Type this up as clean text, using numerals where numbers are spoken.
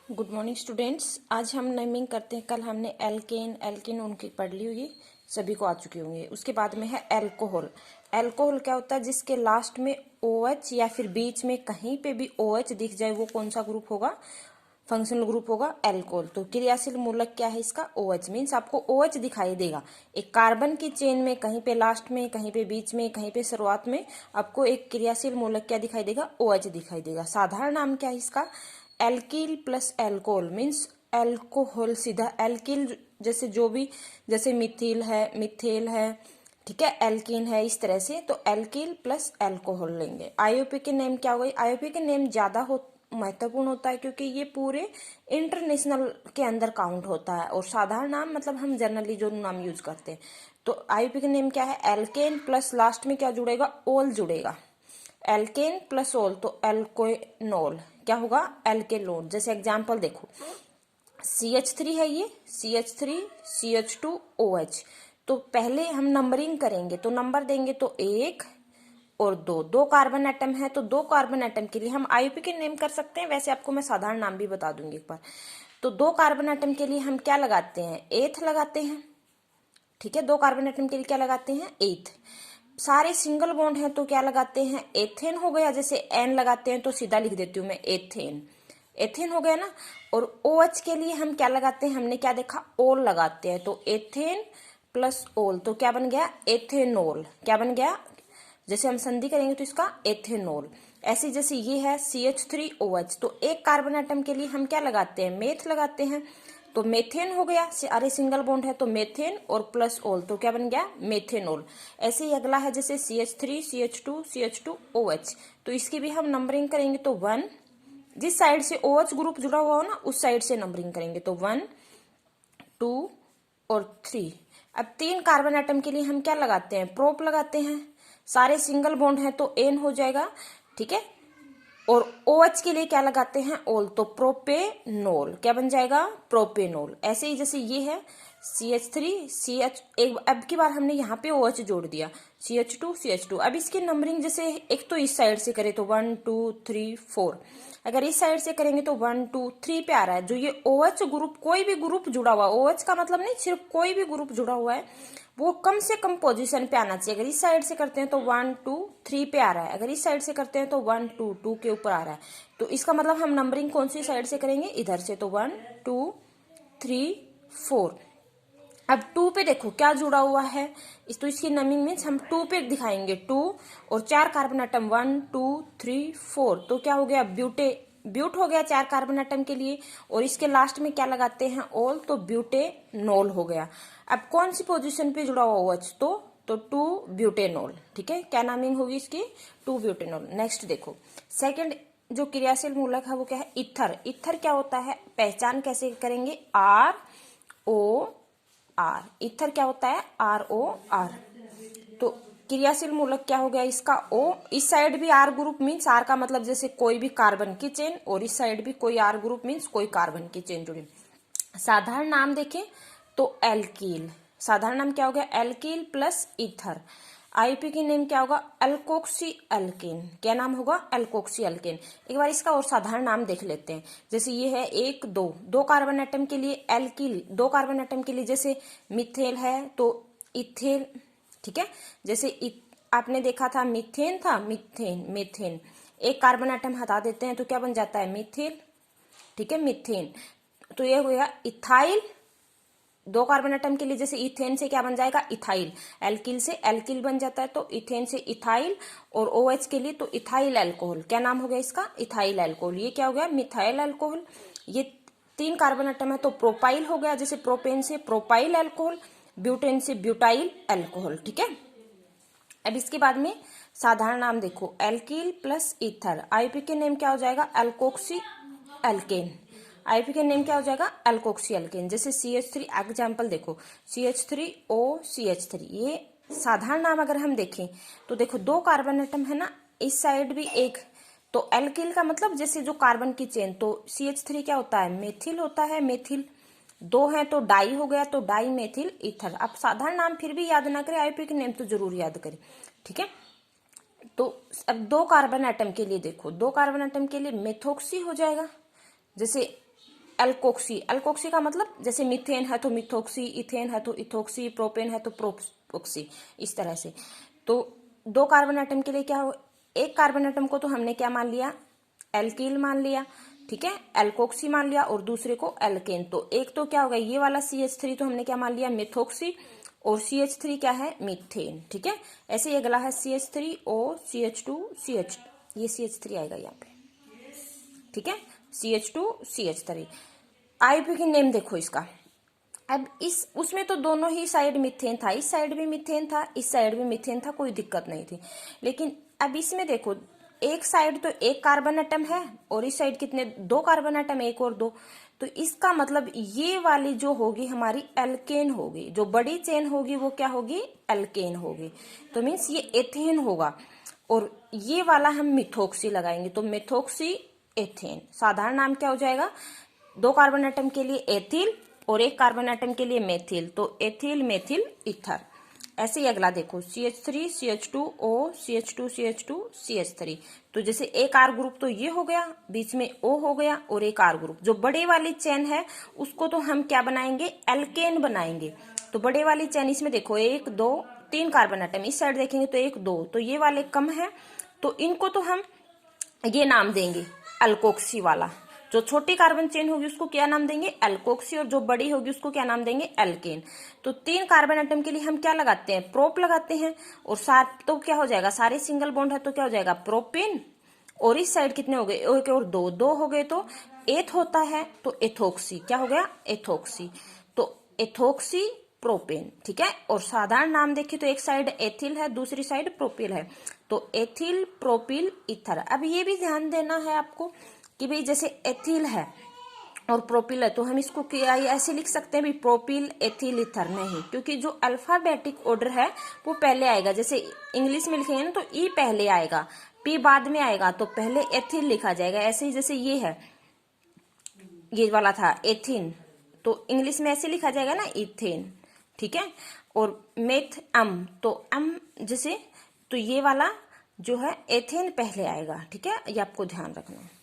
Good morning students. आज हम naming करते हैं। कल हमने एल्केन उनकी पढ़ ली होगी, सभी को आ चुके होंगे। उसके बाद में है एल्कोहल। एल्कोहल क्या होता है? जिसके लास्ट में OH या फिर बीच में कहीं पे भी OH दिख जाए वो कौन सा ग्रुप होगा? फंक्शनल ग्रुप होगा एल्कोहल। तो क्रियाशील मूलक क्या है इसका? OH। मीन्स आपको OH दिखाई देगा एक कार्बन की चेन में, कहीं पे लास्ट में, कहीं पे बीच में, कहीं पे शुरुआत में आपको एक क्रियाशील मूलक क्या दिखाई देगा? OH दिखाई देगा। साधारण नाम क्या है इसका? Alkyl plus alcohol. Means alcohol सीधा एल्किल, जैसे जो भी, जैसे मिथिल है, मिथेल है, ठीक है, एल्किन है, इस तरह से। तो एल्किल प्लस एल्कोहल लेंगे। आईयूपी के नेम क्या हो गई? आईयूपी के नेम ज्यादा महत्वपूर्ण होता है क्योंकि ये पूरे इंटरनेशनल के अंदर काउंट होता है। और साधारण नाम मतलब हम जनरली जो नाम यूज करते हैं। तो आईयूपी के नेम क्या है? एल्केन प्लस लास्ट में क्या जुड़ेगा? ओल जुड़ेगा। एल्केन प्लस ओल तो एल्कोनोल क्या होगा? एल्केनोल। जैसे एग्जांपल देखो, CH3 है ये, CH3 CH2OH। तो पहले हम नंबरिंग करेंगे तो नंबर देंगे तो 1 और 2, 2 कार्बन एटम है तो 2 कार्बन एटम के लिए हम आईयूपी के नेम कर सकते हैं। वैसे आपको मैं साधारण नाम भी बता दूंगी एक बार। तो 2 कार्बन एटम के लिए हम क्या लगाते हैं? एथ लगाते हैं, ठीक है। 2 कार्बन एटम के लिए क्या लगाते हैं? एथ। सारे सिंगल बॉन्ड हैं तो क्या लगाते हैं? एथेन हो गया। जैसे एन लगाते हैं तो सीधा लिख देती हूँ मैं एथेन, एथेन हो गया ना। और OH के लिए हम क्या लगाते हैं? हमने क्या देखा? ओल लगाते हैं। तो एथेन प्लस ओल तो क्या बन गया? एथेनोल। क्या बन गया? जैसे हम संधि करेंगे तो इसका एथेनोल। ऐसे जैसे ये है CH3OH, तो एक कार्बन एटम के लिए हम क्या लगाते हैं? मेथ लगाते हैं। तो मेथेन हो गया, अरे सिंगल बॉन्ड है तो मेथेन और प्लस ओल तो क्या बन गया? मेथेनोल। ऐसे ही अगला है जैसे CH3 CH2 CH2OH, तो इसकी भी हम नंबरिंग करेंगे तो 1, जिस साइड से OH ग्रुप जुड़ा हुआ हो ना उस साइड से नंबरिंग करेंगे तो 1 2 और 3। अब 3 कार्बन एटम के लिए हम क्या लगाते हैं? प्रोप लगाते हैं। सारे सिंगल बॉन्ड है तो एन हो जाएगा, ठीक है। और OH के लिए क्या लगाते हैं? ओल तो प्रोपेनोल। क्या बन जाएगा? प्रोपेनोल। ऐसे ही जैसे ये है CH3 CH, एक अब की बार हमने यहाँ पे OH जोड़ दिया, CH2 CH2। अब इसकी नंबरिंग जैसे एक तो इस साइड से करें तो 1 2 3 4, अगर इस साइड से करेंगे तो 1 2 3 पे आ रहा है। जो ये OH ग्रुप, कोई भी ग्रुप जुड़ा हुआ, OH का मतलब नहीं सिर्फ कोई भी ग्रुप जुड़ा हुआ है, वो कम से कम पोजीशन पे आना चाहिए। अगर इस साइड से करते हैं तो 1 2 3 पे आ रहा है, अगर इस साइड से करते हैं तो 1 2 2 के ऊपर आ रहा है। तो इसका मतलब हम नंबरिंग कौन सी साइड से करेंगे? इधर से। तो 1 2 3 4। अब 2 पे देखो क्या जुड़ा हुआ है, तो इसकी नंबरिंग मीन्स हम 2 पे दिखाएंगे 2 और 4 कार्बन एटम 1 2 3 4, तो क्या हो गया? ब्यूट हो गया 4 कार्बन एटम के लिए। और इसके लास्ट में क्या लगाते हैं? ओल, तो ब्यूटेनोल हो गया। अब कौन सी पोजीशन पे जुड़ा हुआ OH? तो 2 ब्यूटेनोल, ठीक है। क्या नामिंग होगी इसकी? 2 ब्यूटेनोल। नेक्स्ट देखो, सेकंड जो क्रियाशील मूलक है वो क्या है? इथर। इथर क्या होता है? पहचान कैसे करेंगे? ROR। इथर क्या होता है? ROR। तो क्रियाशील मूलक क्या हो गया इसका? O। इस साइड भी R ग्रुप मीन्स R का मतलब जैसे कोई भी कार्बन की चेन, और इस साइड भी कोई R ग्रुप मीन्स कोई कार्बन की चेन जुड़ी। साधारण नाम देखें तो एल्कील। साधारण नाम क्या हो गया? एल्कील प्लस ईथर। आईपी की नेम क्या होगा? Alkoxy alkane. क्या नाम होगा? Alkoxy alkane. एक बार इसका और साधारण नाम देख लेते हैं। जैसे ये है 1 2, 2 कार्बन एटम के लिए एल्कील, 2 कार्बन एटम के लिए जैसे मिथेल है तो इथेल, ठीक है। जैसे आपने देखा था मिथेन था, मिथेन, मेथेन। एक कार्बन एटम हटा देते हैं तो क्या बन जाता है? मिथेल, ठीक है, मिथेन। तो ये हो गया इथाइल। 2 कार्बन एटम के लिए जैसे इथेन से क्या बन जाएगा? इथाइल। एल्किल से एल्किल बन जाता है तो इथेन से इथाइल। और OH के लिए तो इथाइल अल्कोहल। क्या नाम हो गया इसका? Ethyl alcohol. ये क्या हो गया? Methyl alcohol. ये 3 कार्बन एटम है तो प्रोपाइल हो गया, जैसे प्रोपेन से प्रोपाइल अल्कोहल, ब्यूटेन से ब्यूटाइल अल्कोहल, ठीक है। अब इसके बाद में साधारण नाम देखो, एल्किल प्लस ईथर। आईपी के नेम क्या हो जाएगा? Alkoxy alkane. आईपी के नेम क्या हो जाएगा? Alkoxy alkane. जैसे CH3 एग्जाम्पल देखो, CH3OCH3। ये साधारण नाम अगर हम देखें तो देखो 2 कार्बन एटम है ना, इस साइड भी एक, तो एल्किल का मतलब जैसे जो कार्बन की चेन, तो CH3 क्या होता है? मेथिल होता है, मेथिल। 2 है तो डाई हो गया, तो डाई मेथिल ईथर। आप साधारण नाम फिर भी याद ना करें, आईपी के नेम तो जरूर याद करें, ठीक है। तो अब 2 कार्बन एटम के लिए देखो, 2 कार्बन एटम के लिए मेथोक्सी हो जाएगा। जैसे एल्कोक्सी, एल्कोक्सी का मतलब जैसे मीथेन है तो मिथोक्सी, इथेन है तो इथोक्सी, प्रोपेन है तो प्रोपोक्सी, इस तरह से। तो 2 कार्बन एटम के लिए क्या हो, एक कार्बन एटम को तो हमने क्या मान लिया, एल्कील मान लिया, ठीक है, एल्कोक्सी मान लिया, और दूसरे को एल्केन। तो एक तो क्या होगा, ये वाला CH3 तो हमने क्या मान लिया, मिथोक्सी, और CH3 क्या है, मीथेन, ठीक है। ऐसे ही अगला है CH3O CH2 CH, ये CH3 आएगा यहाँ पे, ठीक है, CH2 CH3। आईपी की नेम देखो इसका। अब इस उसमें तो दोनों ही साइड मीथेन था, इस साइड भी मीथेन था, इस साइड भी मीथेन था, कोई दिक्कत नहीं थी। लेकिन अब इसमें देखो, एक साइड तो एक कार्बन एटम है और इस साइड कितने, 2 कार्बन एटम, 1 और 2। तो इसका मतलब ये वाली जो होगी हमारी एल्केन होगी, जो बड़ी चेन होगी वो क्या होगी, एल्केन होगी। तो मीन्स ये एथेन होगा, और ये वाला हम मिथोक्सी लगाएंगे, तो मिथोक्सी एथेन। साधारण नाम क्या हो जाएगा, 2 कार्बन एटम के लिए एथिल और 1 कार्बन एटम के लिए मेथिल, तो एथिल मेथिल ईथर। ऐसे ही अगला देखो, CH3 CH2O CH2 CH2 CH3। तो जैसे एक R ग्रुप तो ये हो गया, बीच में O हो गया, और एक R ग्रुप, जो बड़े वाली चेन है उसको तो हम क्या बनाएंगे, एल्केन बनाएंगे। तो बड़े वाली चेन, इसमें देखो 1 2 3 कार्बन एटम, इस साइड देखेंगे तो 1 2, तो ये वाले कम है, तो इनको तो हम ये नाम देंगे एल्कोक्सी वाला। जो छोटी कार्बन चेन होगी उसको क्या नाम देंगे, एल्कोक्सी, और जो बड़ी होगी उसको क्या नाम देंगे, एल्केन। तो 3 कार्बन एटम के लिए हम क्या लगाते हैं, प्रोप लगाते हैं, और साथ तो क्या हो जाएगा, सारे सिंगल बॉन्ड है तो क्या हो जाएगा, प्रोपेन। और इस साइड कितने हो गए, 1 और 2, 2 हो गए, तो एथ होता है, तो एथोक्सी, क्या हो गया, एथोक्सी। तो एथोक्सी प्रोपेन, ठीक है। और साधारण नाम देखें तो एक साइड एथिल है, दूसरी साइड प्रोपिल है, तो एथिल प्रोपिल ईथर। अब ये भी ध्यान देना है आपको कि भाई जैसे एथिल है और प्रोपिल है, तो हम इसको क्या ऐसे लिख सकते हैं भी, प्रोपिल एथिल ईथर, नहीं, क्योंकि जो अल्फाबेटिक ऑर्डर है वो पहले आएगा। जैसे इंग्लिश में लिखेंगे ना तो ई पहले आएगा, पी बाद में आएगा, तो पहले एथिल लिखा जाएगा। ऐसे ही जैसे ये है, ये वाला था एथिन, तो इंग्लिश में ऐसे लिखा जाएगा ना, इथेन, ठीक है। और मेथ अम, तो अम जैसे, तो ये वाला जो है एथेन पहले आएगा, ठीक है, ये आपको ध्यान रखना है।